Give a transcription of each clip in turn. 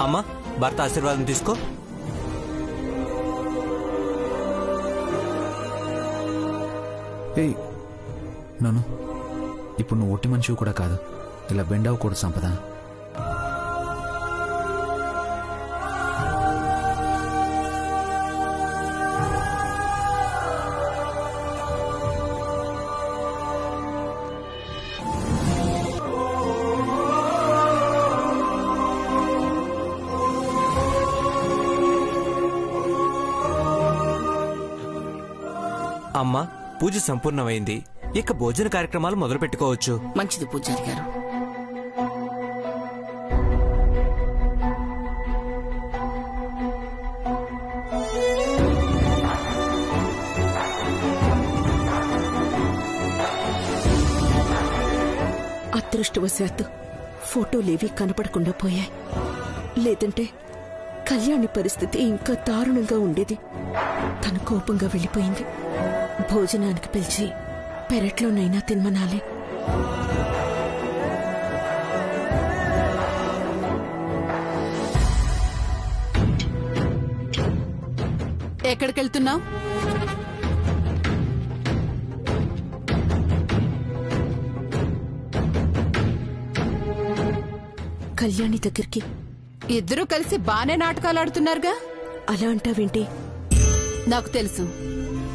అమ్మా, భర్త ఆశీర్వాదం తీసుకో. ఏయ్ నన్ను ఇప్పుడు నువ్వు ఒట్టి మనిషివి కూడా కాదు, ఇలా బెండ్ అవ్వకూడదు సంపద. అమ్మా, పూజ సంపూర్ణమైంది. ఇక భోజన కార్యక్రమాలు మొదలు పెట్టుకోవచ్చు. మంచిది పూజారి గారు. అదృష్టవశాత్తు ఫోటోలేవీ కనపడకుండా పోయాయి. లేదంటే కళ్యాణి పరిస్థితి ఇంకా దారుణంగా ఉండేది. తను కోపంగా వెళ్ళిపోయింది. భోజనానికి పిలిచి పెరట్లోనైనా తినమనాలి. ఎక్కడికెళ్తున్నావు? కళ్యాణి దగ్గరికి. ఇద్దరూ కలిసి బానే నాటకాలు ఆడుతున్నారుగా. అలా అంటావేంటి? నాకు తెలుసు,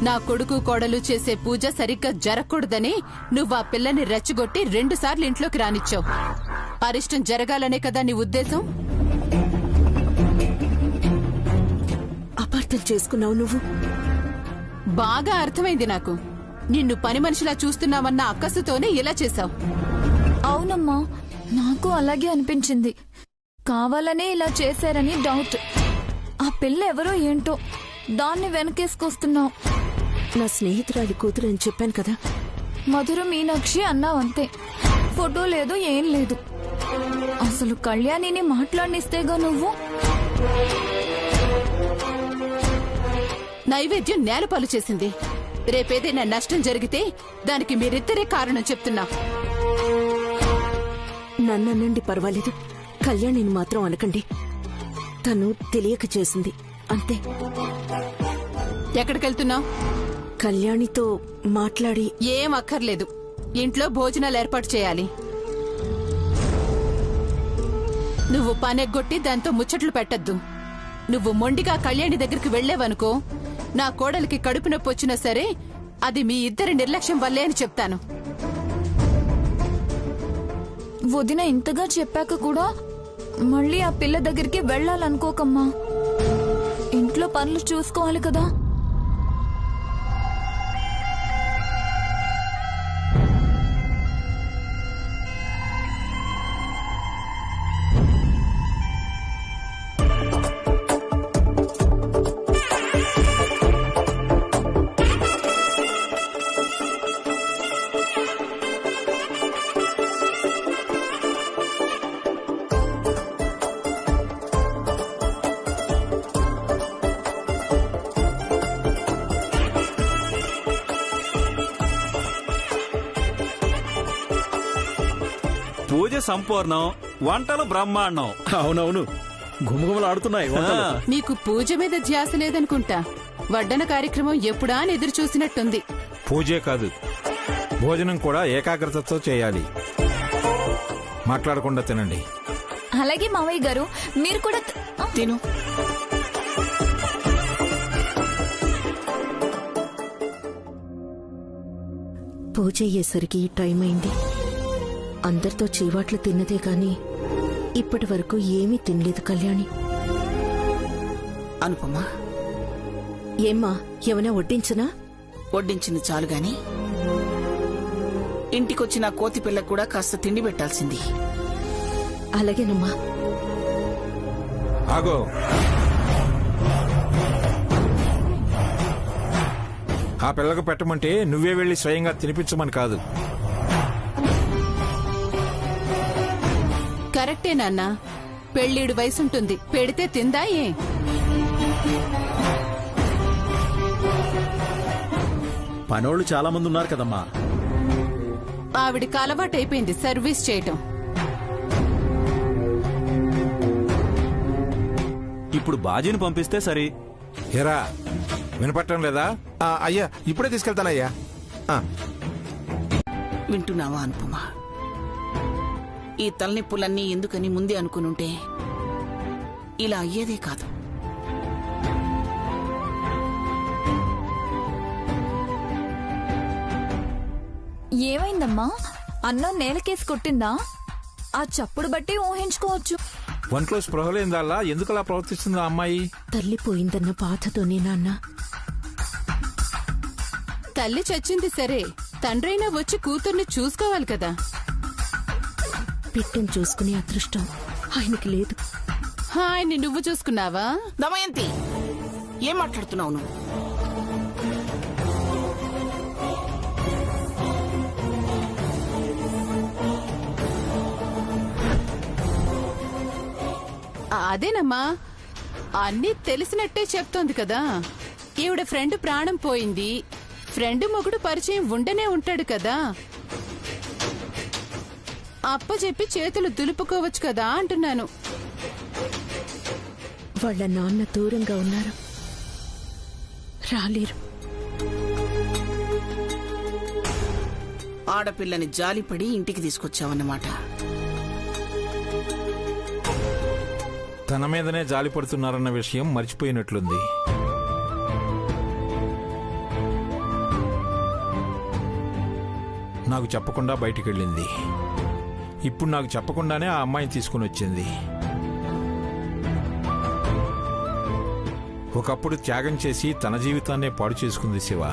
నా కొడుకు కోడలు చేసే పూజ సరిగ్గా జరగకూడదని నువ్వు ఆ పిల్లని రెచ్చగొట్టి 2 సార్లు ఇంట్లోకి రానిచ్చావు. అరిష్టం జరగాలనే కదా నీ ఉద్దేశం? అపార్థం చేసుకున్నావు నువ్వు. బాగా అర్థమైంది నాకు. నిన్ను పని మనిషిలా చూస్తున్నావన్న అక్కసుతోనే ఇలా చేశావు. అవునమ్మా, నాకు అలాగే అనిపించింది. కావాలనే ఇలా చేశారని డౌట్. ఆ పిల్ల ఎవరో ఏంటో, దాన్ని వెనకేసుకొస్తున్నావు. నా స్నేహితురాలి కూతురు అని చెప్పాను కదా. మధుర మీనాక్షి అన్నావంతే, ఫోటో లేదు ఏం లేదు. అసలు కళ్యాణిని మాట్లాడినిస్తేగా నువ్వు. నైవేద్యం నేలపాలు చేసింది. రేపేదైనా నష్టం జరిగితే దానికి మీరిద్దరే కారణం చెప్తున్నా. నన్నండి పర్వాలేదు, కళ్యాణిని మాత్రం అనకండి. తను తెలియక చేసింది అంతే. ఎక్కడికెళ్తున్నావు? కళ్యాణితో మాట్లాడి. ఏం అక్కర్లేదు, ఇంట్లో భోజనాలు ఏర్పాటు చేయాలి. నువ్వు పనెగ్గొట్టి దాంతో ముచ్చట్లు పెట్టద్దు. నువ్వు మొండిగా కళ్యాణి దగ్గరికి వెళ్లేవనుకో, నా కోడలికి కడుపు నొప్పి వచ్చినా సరే అది మీ ఇద్దరి నిర్లక్ష్యం వల్లే అని చెప్తాను. వదిన ఇంతగా చెప్పాక కూడా మళ్ళీ ఆ పిల్ల దగ్గరికి వెళ్లాలనుకోకమ్మా. ఇంట్లో పనులు చూసుకోవాలి కదా. పూజ సంపూర్ణం, వంటలు బ్రహ్మాండం. అవునవును, గుమగుమలాడుతున్నాయి. నీకు పూజ మీద ధ్యాస లేదనుకుంటా. వడ్డన కార్యక్రమం ఎప్పుడా అని ఎదురు చూసినట్టుంది. పూజే కాదు, భోజనం కూడా ఏకాగ్రతతో చేయాలి. మాట్లాడకుండా తినండి. అలాగే మావయ్య గారు, మీరు కూడా తిను. పూజ అయ్యేసరికి టైం అయింది. అందరితో చీవాట్లు తిన్నదే గాని ఇప్పటి వరకు ఏమీ తినలేదు కళ్యాణి. అనుపమా, ఏమ్మా, ఏమైనా వడ్డించనా? వడ్డించింది చాలు గాని ఇంటికొచ్చిన కోతి పిల్లకు కూడా కాస్త తిండి పెట్టాల్సింది. అలాగేనమ్మా. ఆగో, ఆ పిల్లకు పెట్టమంటే నువ్వే వెళ్లి స్వయంగా తినిపించమని కాదు. కరెక్టే నాన్న, పెళ్ళీడు వయసుంటుంది, పెడితే తిందా ఏ? పనోళ్ళు చాలా మంది ఉన్నారు కదమ్మా. ఆవిడికి అలవాటైపోయింది సర్వీస్ చేయటం. ఇప్పుడు బాజీని పంపిస్తే సరి. ఎరా వినపట్టం లేదా? అయ్యా ఇప్పుడే తీసుకెళ్తానయ్యా. వింటున్నావా అనుపమా? ఈ తలనొప్పులన్నీ ఎందుకని ముందే అనుకునుంటే ఇలా అయ్యేదే కాదు. ఏమైందమ్మా? అన్నం నేలకేసి కొట్టిందా? ఆ చప్పుడు బట్టి ఊహించుకోవచ్చు. ఒంట్లో స్పృహ లేనిదల్లా ఎందుకలా ప్రవర్తిస్తుంది ఆ అమ్మాయి? తల్లి పోయిందన్న బాధతోనే నాన్న. తల్లి చచ్చింది సరే, తండ్రైనా వచ్చి కూతుర్ని చూసుకోవాలి కదా. బిడ్డను చూసుకునే అదృష్టం ఆయనకి లేదు. ఆయన్ని నువ్వు చూసుకున్నావా? దమయంతి, ఏం మాట్లాడుతున్నావు నువ్వు? అదేనమ్మా, అన్నీ తెలిసినట్టే చెప్తోంది కదా. ఈవిడ ఫ్రెండ్ ప్రాణం పోయింది, ఫ్రెండ్ మొగుడు పరిచయం ఉండనే ఉంటాడు కదా. అప్పచెప్పి చేతులు దులుపుకోవచ్చు కదా అంటున్నాను. వాళ్ళ నాన్న దూరంగా ఉన్నారు, రాలేరు. ఆడపిల్లని జాలిపడి ఇంటికి తీసుకొచ్చావన్నమాట. తన మీదనే జాలి పడుతున్నారన్న విషయం మర్చిపోయినట్లుంది. నాకు చెప్పకుండా బయటికెళ్ళింది. ఇప్పుడు నాకు చెప్పకుండానే ఆ అమ్మాయిని తీసుకుని వచ్చింది. ఒకప్పుడు త్యాగం చేసి తన జీవితాన్నే పాడు చేసుకుంది శివ.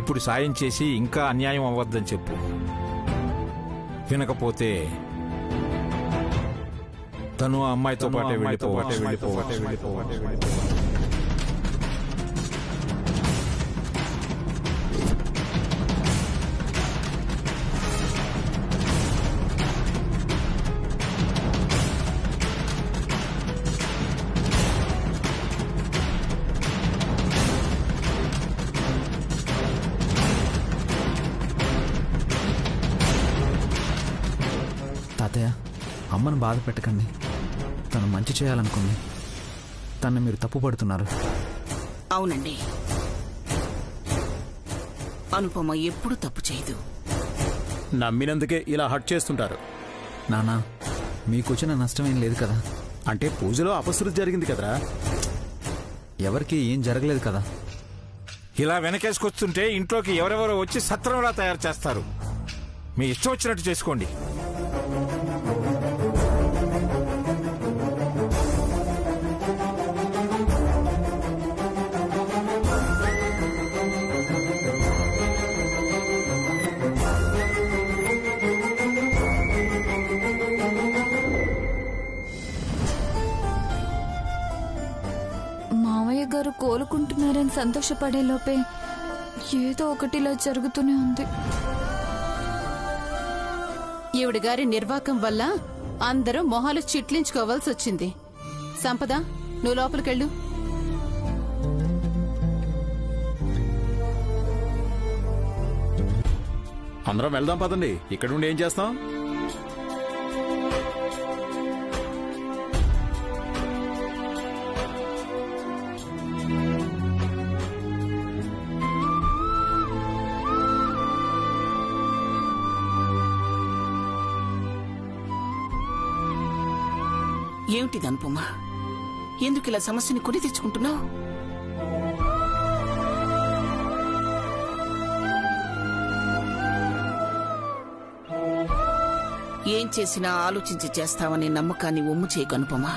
ఇప్పుడు సాయం చేసి ఇంకా అన్యాయం అవ్వద్దని చెప్పు. వినకపోతే తను ఆ అమ్మాయితో పాటే వెళ్ళిపోవచ్చు. తాతయ్య, అమ్మను బాధ పెట్టకండి. తను మంచి చేయాలనుకుంది, తను మీరు తప్పు పడుతున్నారు. అవునండి, అనుపమ ఎప్పుడు తప్పు చేయదు. నమ్మినందుకే ఇలా హట్ చేస్తుంటారు. నానా, మీకొచ్చిన నష్టమేం లేదు కదా? అంటే పూజలో అపశృతి జరిగింది కదరా. ఎవరికి ఏం జరగలేదు కదా. ఇలా వెనకేసుకొస్తుంటే ఇంట్లోకి ఎవరెవరో వచ్చి సత్రంలా తయారు చేస్తారు. మీ ఇష్టం వచ్చినట్టు చేసుకోండి. మావయ్య గారు కోలుకుంటున్నారని సంతోషపడే లోపే ఏదో ఒకటిలా జరుగుతూనే ఉంది. ఈవిడ గారి నిర్వాకం వల్ల అందరూ మొహాలు చిట్లించుకోవాల్సి వచ్చింది. సంపద, నువ్వు లోపలికెళ్ళు. అందరం వెళ్దాం పదండి. ఇక్కడ నుండి ఏం చేస్తాం? ఏమిటిది అనుపమా? ఎందుకు ఇలా సమస్యని కొని తెచ్చుకుంటున్నావు? ఏం చేసినా ఆలోచించి చేస్తావనే నమ్మకాన్ని ఒమ్ము చేయకు అనుపమా.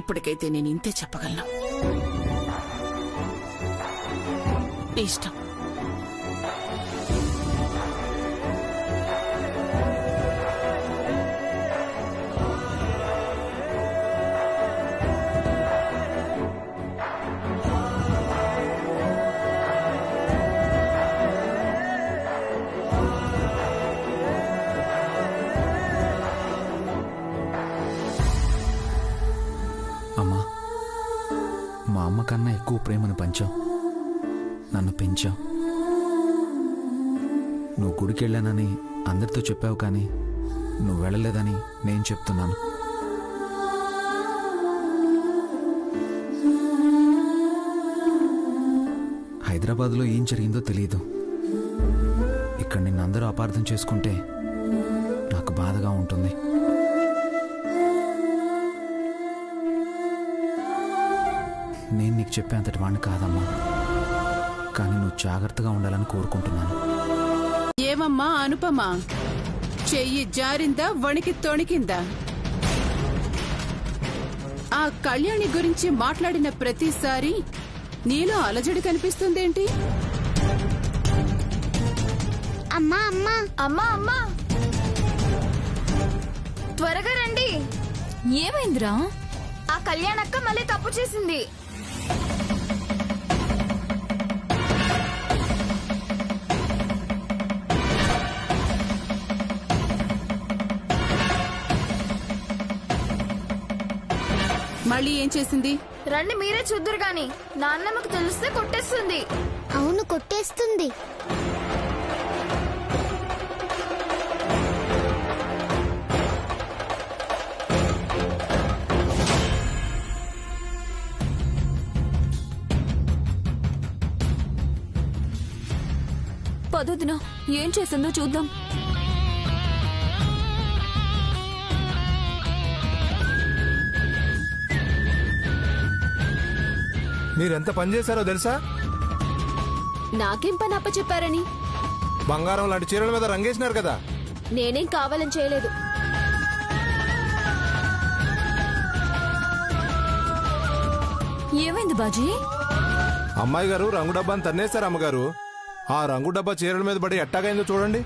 ఇప్పటికైతే నేను ఇంతే చెప్పగలను. ఇష్టం. అమ్మా, మా అమ్మ కన్నా ఎక్కువ ప్రేమను పంచావు, నన్ను పెంచావు. నువ్వు గుడికి వెళ్ళానని అందరితో చెప్పావు, కానీ నువ్వు వెళ్ళలేదని నేను చెప్తున్నాను. హైదరాబాద్లో ఏం జరిగిందో తెలియదు. ఇక్కడ నిన్నందరూ అపార్థం చేసుకుంటే నాకు బాధగా ఉంటుంది. నేను నీకు చెప్పేంతటి వాడిని కాదమ్మా, కానీ నువ్వు జాగ్రత్తగా ఉండాలని కోరుకుంటున్నాను. ఏమమ్మా అనుపమా, చెయ్యి జారిందా వణికి తొణికిందా? ఆ కళ్యాణి గురించి మాట్లాడిన ప్రతిసారి నీలో అలజడి కనిపిస్తుందేంటి? అమ్మా అమ్మా అమ్మా అమ్మా, త్వరగా రండి. ఏమైందిరా? ఆ కళ్యాణక్క మళ్ళీ తప్పు చేసింది. మళ్ళీ ఏం చేసింది? రండి మీరే చూద్దరు గాని, నాన్నమ్మకు తెలిస్తే కొట్టేస్తుంది. అవును కొట్టేస్తుంది. పదొదినా, ఏం చేసిందో చూద్దాం. మీరెంత పని చేశారో తెలుసా? నాకేం పని అప్ప చెప్పారని? బంగారం లాంటి చీరల మీద రంగేసినారు కదా. నేనేం కావాలని చేయలేదు. ఏమైంది బాజీ? అమ్మాయి గారు రంగు డబ్బాని తన్నేశారు అమ్మగారు. ఆ రంగు డబ్బా చీరల మీద పడి ఎట్టాగైందో చూడండి.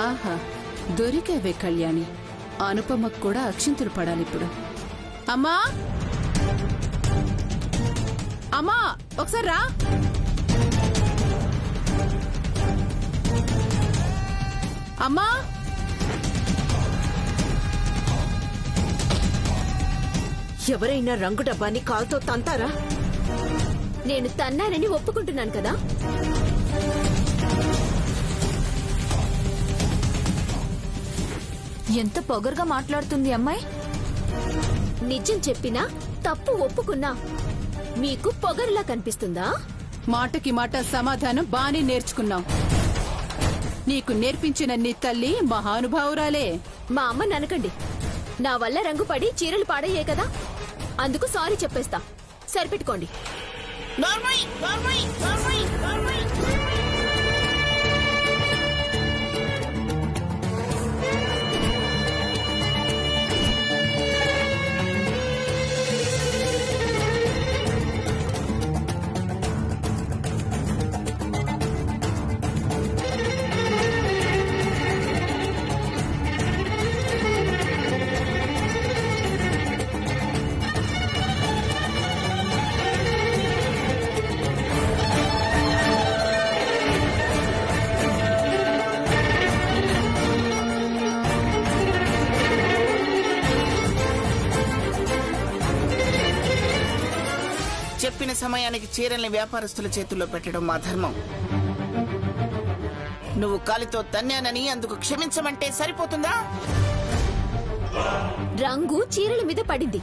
ఆహా, దొరికావే కళ్యాణి. అనుపమకు కూడా అక్షింతలు పడాలి ఇప్పుడు. అమ్మా అమ్మా, ఒకసారి రా. అమ్మా, ఎవరైనా రంగు డబ్బాని కాల్తో తంతారా? నేను తన్నానని ఒప్పుకుంటున్నాను కదా. ఎంత పొగరుగా మాట్లాడుతుంది అమ్మాయి. నిజం చెప్పినా తప్పు ఒప్పుకున్నా మీకు పొగరులా కనిపిస్తుందా? మాటకి మాట సమాధానం బానే నేర్చుకున్నావు. నీకు నేర్పించిన నీ తల్లి మహానుభావురాలే. మా అమ్మ ననకండి. నా వల్ల రంగు పడి చీరలు పాడయ్యే కదా, అందుకు సారీ చెప్పేస్తా. సరిపెట్టుకోండి. చెప్పిన సమయానికి చీరల్ని వ్యాపారస్తుల చేతుల్లో పెట్టడం మా ధర్మం. నువ్వు కాలితో తన్నానని అందుకు క్షమించమంటే సరిపోతుందా? రంగు చీరల మీద పడింది,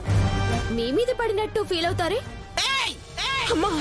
మీ మీద పడినట్టు ఫీల్ అవుతారే? అమ్మా,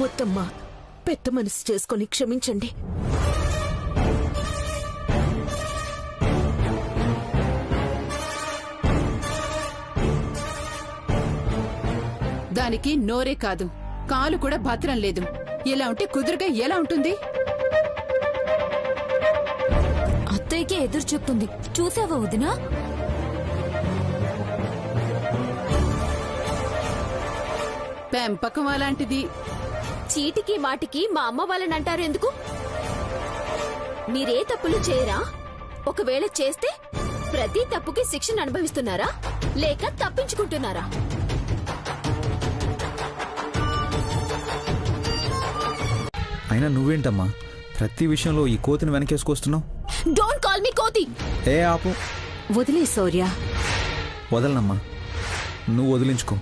వద్దమ్మా, పెద్ద మనసు చేసుకొని క్షమించండి. దానికి నోరే కాదు, కాలు కూడా భద్రం లేదు. ఇలా ఉంటే కుదురుగా ఎలా ఉంటుంది? అత్తయ్యకి ఎదురు చెప్తుంది. చూసావా వదినా? పెంపకం అలాంటిది. చీటికి మాటికి మా అమ్మ వాళ్ళని అంటారు ఎందుకు? మీరే తప్పులు చేయరా? ఒకవేళ చేస్తే ప్రతి తప్పుకి శిక్షను అనుభవిస్తున్నారా లేక తప్పించుకుంటున్నారా? అయినా నువ్వేంటమ్మా ప్రతి విషయంలో ఈ కోతిని వెనకేసుకొస్తున్నావు? డోంట్ కాల్ మీ కోతి. ఏ ఆపు. వదిలే శౌర్య. వదలనమ్మా, నువ్వు వదిలించుకో.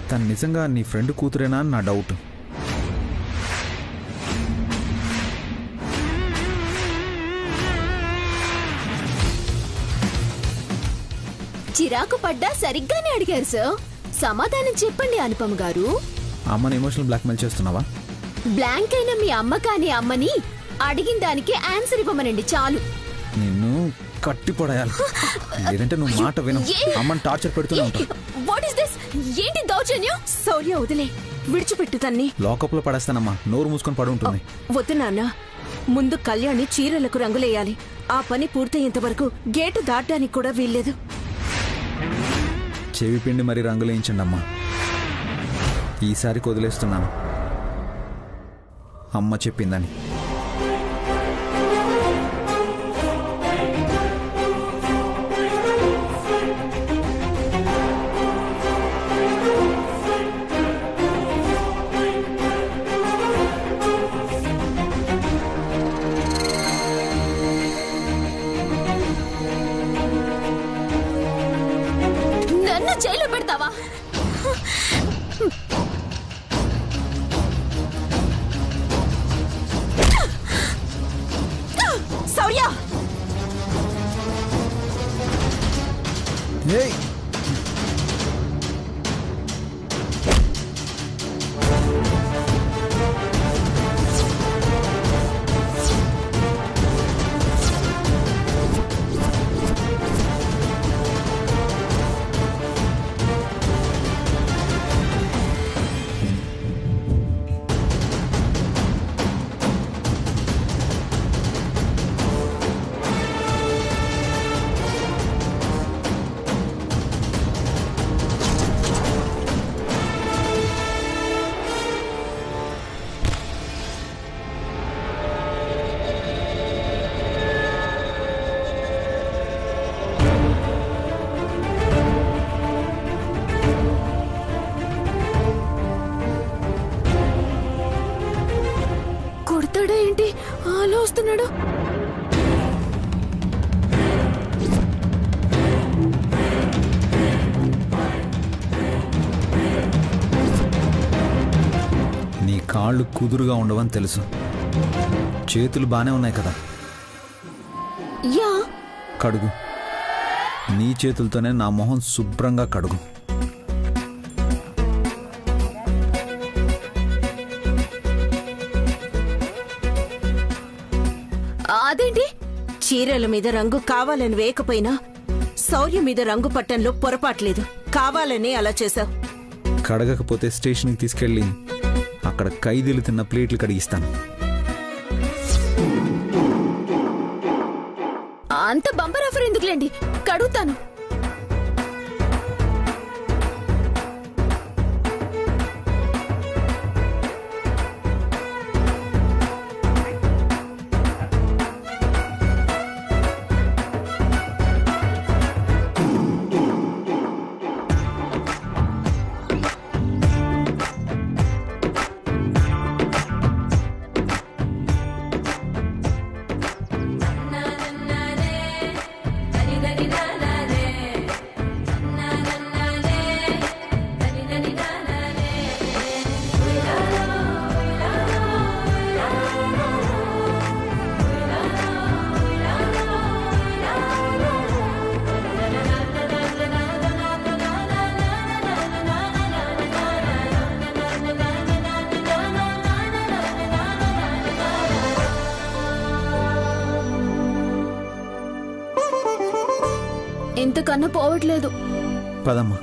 తను నిజంగా నీ ఫ్రెండ్ కూతురేనా అని నా డౌట్. చిరాకు పడ్డా సరిగ్గానే అడిగారు సార్. సమాధానం చెప్పండి అనుపమ గారు. అమ్మని ఎమోషనల్ బ్లాక్మెయిల్ చేస్తున్నావా? బ్లాంక్ అయిన మీ అమ్మ కాని అమ్మని అడిగిన దానికి ఆన్సర్ ఇవ్వమనండి చాలు. నిన్ను కట్టి పొడయాలి, లేదంటే నువ్వు మాట విను. అమ్మని టార్చర్ పెడుతూనే ఉంటావు. What is this? ఏంటి దౌర్జన్యం? శౌర్య వదిలే, విడిచిపెట్టు తన్ని. లోకప్లో పడేస్తానమ్మా, నోరు మూసుకొని పడి ఉంటుంది. వద్దు నాన్న, ముందు కళ్యాణి చీరలకు రంగులేయాలి. ఆ పని పూర్తయ్యేంత వరకు గేటు దాటడానికి కూడా వీల్లేదు. చెవి పిండి మరీ రంగులేయించండి అమ్మా. ఈసారికి వదిలేస్తున్నాను, అమ్మ చెప్పిందని. నన్ను జైలు పెడతావా? శౌర్య! కొడతాడా ఏంటి? అలా వస్తున్నాడు. నీ కాళ్ళు కుదురుగా ఉండవని తెలుసు, చేతులు బానే ఉన్నాయి కదా. యా, కడుగు. నీ చేతులతోనే నా మొహం శుభ్రంగా కడుగు. అదేంటి? చీరల మీద రంగు కావాలని వేయకపోయినా శౌర్య మీద రంగు పట్టంలో పొరపాట్లేదు. కావాలని అలా చేశావు. కడగకపోతే స్టేషన్కి తీసుకెళ్ళి అక్కడ ఖైదీలు తిన్న ప్లేట్లు కడిగిస్తాను. అంత బంపర్ ఆఫర్ ఎందుకులేండి, కడుగుతాను. ఇంతకన్నా పోవట్లేదు. పదమ్మా,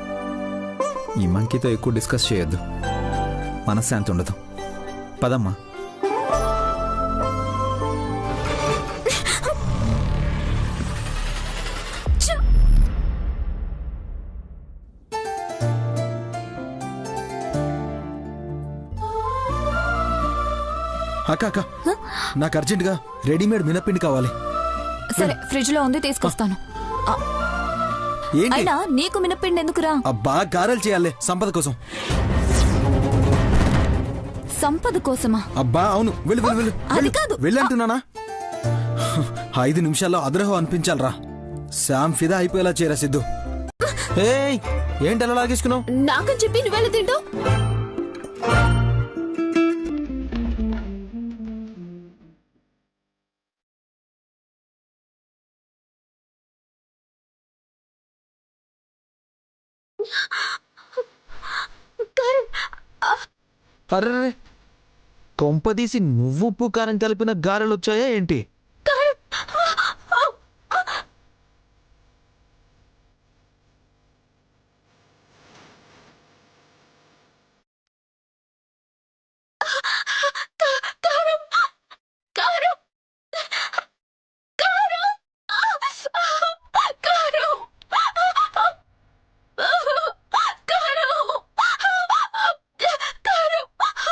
ఈ మంకీతో ఎక్కువ డిస్కస్ చేయొద్దు, మనశ్శాంతి ఉండదు. పదమ్మా. అక్క అక్క, నాకు అర్జెంటుగా రెడీమేడ్ మినపిండి కావాలి. సరే, ఫ్రిడ్జ్ లో ఉంది, తీసుకొస్తాను. ఏంటి? అయినా నీకు మినపిండి ఎందుకురా? అబ్బా, గారెలు చేయాలి సంపద కోసం. సంపద కోసమా? అబ్బా అవును, వెళ్ళు వెళ్ళు వెళ్ళు. అది కాదు. వెళ్ళంటున్నానా? 5 నిమిషాల్లో అద్రహం అనిపించాలరా. శామ్ ఫిదా అయిపోయేలా చేయరా సిద్ధు. ఏయ్, ఏంటి అలా లాగేసుకున్నావు? నాకని చెప్పి నువ్వెలా తింటావు? అరే, కొంపదీసి నువ్వు ఉప్పు కారం కలిపిన గారెలు వచ్చాయా ఏంటి?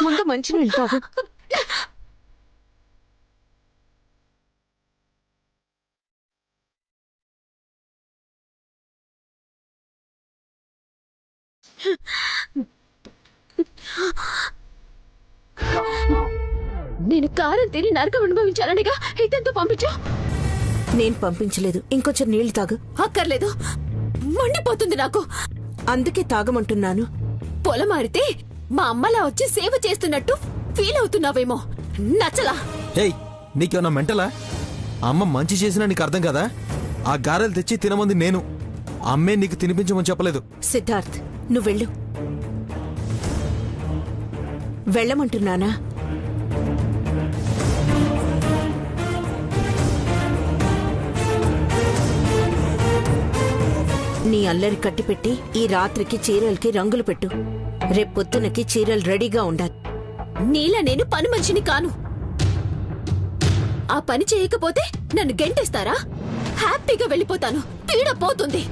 ముందు మంచి నీళ్ళు తాగు. నేను కారం తిని నరకం అనుభవించాలనిగా ఇదంతా పంపించా. నేను పంపించలేదు, ఇంకొంచెం నీళ్లు తాగు. అక్కర్లేదు, మండిపోతుంది నాకు. అందుకే తాగమంటున్నాను. పొలమారితే మా అమ్మలా వచ్చి సేవ చేస్తున్నట్టు ఫీల్ అవుతున్నావేమో. నచ్చలా? ఏయ్, నీకేమన్నా మెంటలా? అమ్మ మంచి చేసినా నీకు అర్థం కదా? ఆ గారెలు తెచ్చి తినమంది నేను, అమ్మే నీకు తినిపించమని చెప్పలేదు. సిద్ధార్థ్, నువ్వు వెళ్ళు. వెళ్ళమంటున్నానా? నీ అల్లరి కట్టిపెట్టి ఈ రాత్రికి చీరలకి రంగులు పెట్టు. రేపొద్దునకి చీరలు రెడీగా ఉండాలి. నీలా నేను పని మనిషిని కాను. ఆ పని చేయకపోతే నన్ను గెంటేస్తారా? హ్యాపీగా వెళ్ళిపోతాను, పీడ పోతుంది.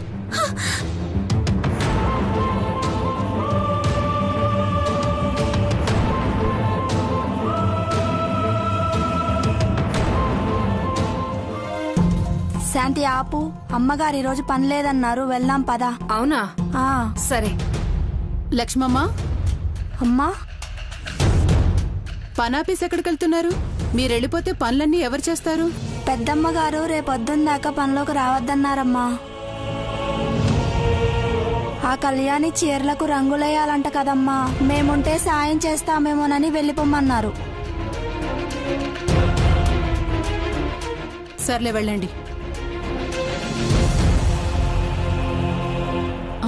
శాంతి ఆపు, అమ్మగారు ఈరోజు పని లేదన్నారు, వెళ్దాం పదా. అవునా? సరే. లక్ష్మమ్మ, అమ్మా, పనాపీస్ ఎక్కడికి వెళ్తున్నారు? మీరెళ్ళిపోతే పనులన్నీ ఎవరు చేస్తారు? పెద్దమ్మగారు రేపొద్దున దాకా పనిలోకి రావద్దన్నారమ్మా. ఆ కళ్యాణి చీరలకు రంగులేయాలంట కదమ్మా, మేముంటే సాయం చేస్తామేమోనని వెళ్ళిపోమన్నారు. సర్లే, వెళ్ళండి.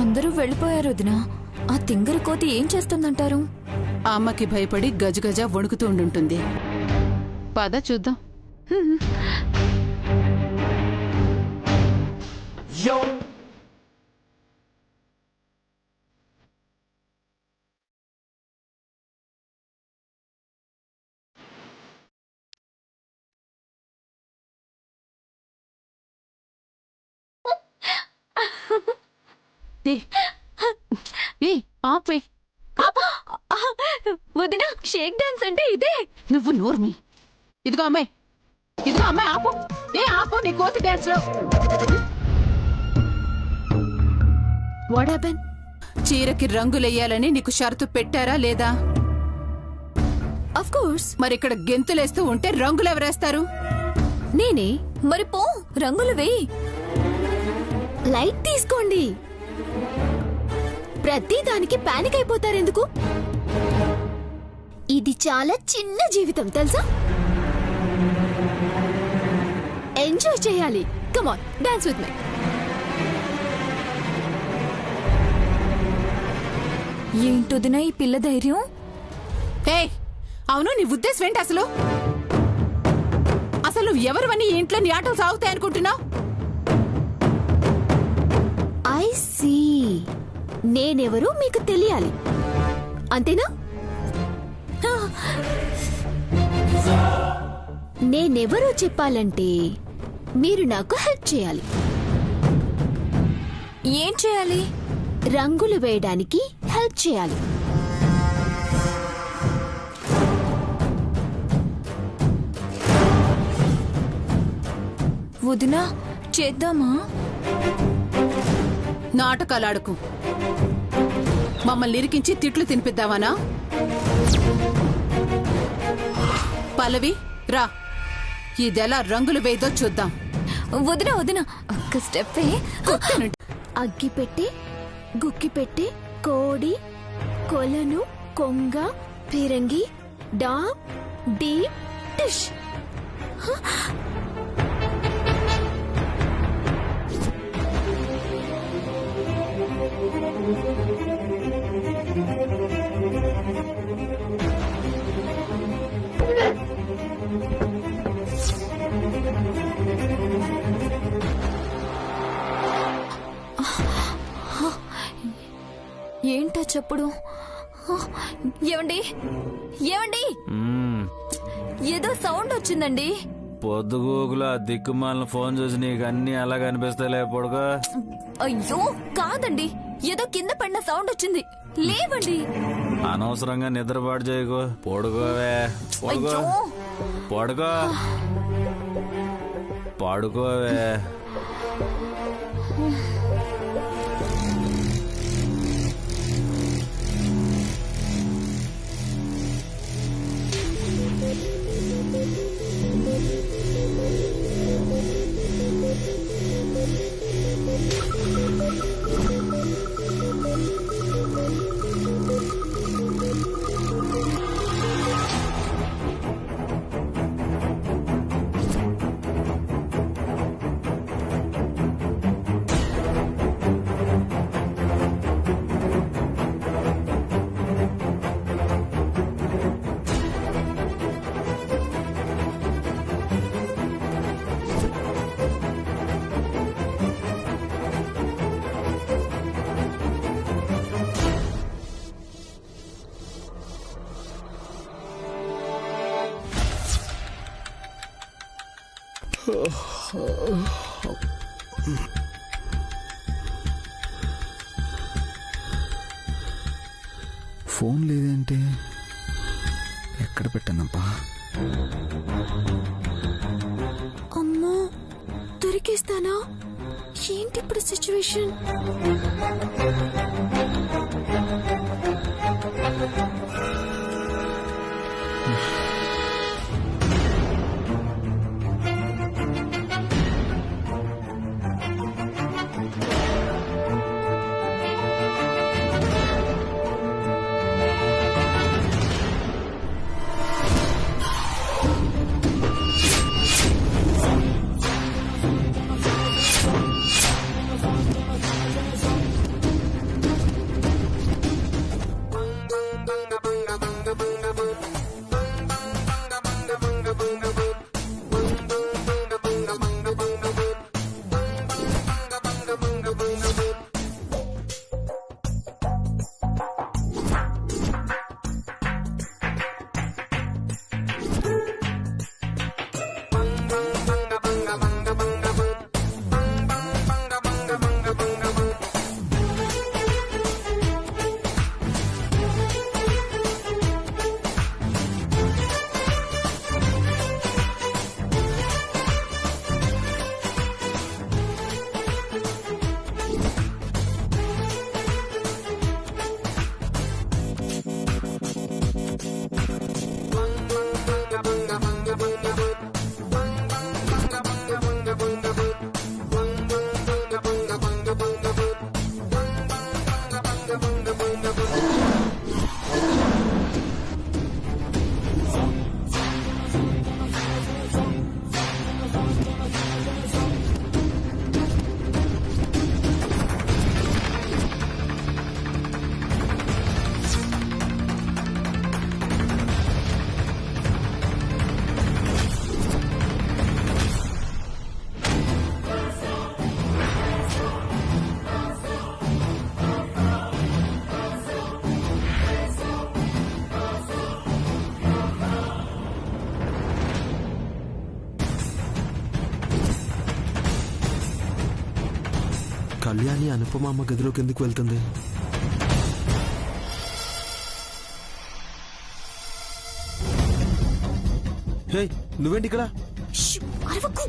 అందరూ వెళ్ళిపోయారు వదినా. ఆ తింగరి కోతి ఏం చేస్తుందంటారు? ఆ అమ్మకి భయపడి గజగజ వణుకుతూ ఉండుంటుంది. పద చూద్దాం. వదినా, షేక్ డాన్స్ అంటే ఇదే. నువ్వు నోర్మి. ఇదిగో అమ్మాయి, ఇదిగో అమ్మాయి, ఆపు. ఆపు నీ కోతి డాన్స్ లో. What happen? చీరకి రంగులెయ్యాలని నీకు షరతు పెట్టారా లేదా? Of course. మరి ఇక్కడ గెంతులేస్తూ ఉంటే రంగులు ఎవరేస్తారు? నేనే. మరి పో, రంగులు వేయి. లైట్ తీసుకోండి. ప్రతి దానికి పానిక్ అయిపోతారెందుకు? ఇది చాలా చిన్న జీవితం తెలుసా? ఎంజాయ్ చేయాలి. Come on, dance with me. ఏంటొదినా ఈ పిల్ల ధైర్యం? అవును, నీ ఉద్దేశం ఏంటి అసలు? అసలు నువ్వు ఎవరివని ఈ ఇంట్లో నీ ఆటలు సాగుతాయనుకుంటున్నావు? సీ నేనెవరో మీకు తెలియాలి అంతేనా? నేనెవరో చెప్పాలంటే మీరు నాకు హెల్ప్ చేయాలి. ఏం చేయాలి? రంగులు వేయడానికి హెల్ప్ చేయాలి. వదినా చేద్దామా? నాటకాలాడుకు మమ్మల్ని ఇరికించి తిట్లు తినిపిద్దామనా? పల్లవి రా, ఇదెలా రంగులు వేయదో చూద్దాం. వదినా వదినా ఒక్క స్టెప్. అగ్గి పెట్టి గుక్కి పెట్టి కోడి కొలను కొంగ పిరంగి డా డి టిష్. ఏంటో చెప్పుడు. ఏమండి ఏమండి, ఏదో సౌండ్ వచ్చిందండి. పొద్దుగూకులా దిక్కుమాలను ఫోన్ చూసి నీకు అన్ని అలా కనిపిస్తాయిలే పొడుగా. అయ్యో కాదండి, ఏదో కింద పడిన సౌండ్ వచ్చింది. లేవండి. అనవసరంగా నిద్రపాటు చేయకు. పొడుకోవే పొడుకో పొడుకో పడుకోవే. ఫోన్ లేదేంటి? ఎక్కడ పెట్టానబ్బా? అమ్మో దొరికేస్తానా? ఏంటి ఇప్పుడు సిచ్యువేషన్? కళ్యాణి అనుపమ అమ్మ గదిలోకి ఎందుకు వెళ్తుంది? హే, నువ్వేంటి ఇక్కడ? షూ, అరవకు.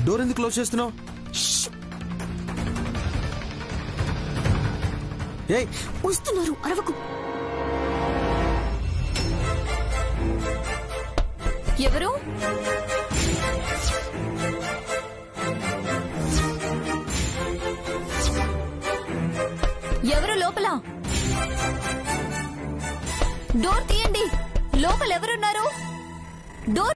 డోర్ ఎందుకు క్లోజ్ చేస్తున్నావు? ఏయ్, వస్తున్నారు, అరవకు. ఎవరు? ఎవరు లోపల? డోర్ తీయండి. లోపల ఎవరున్నారు? డోర్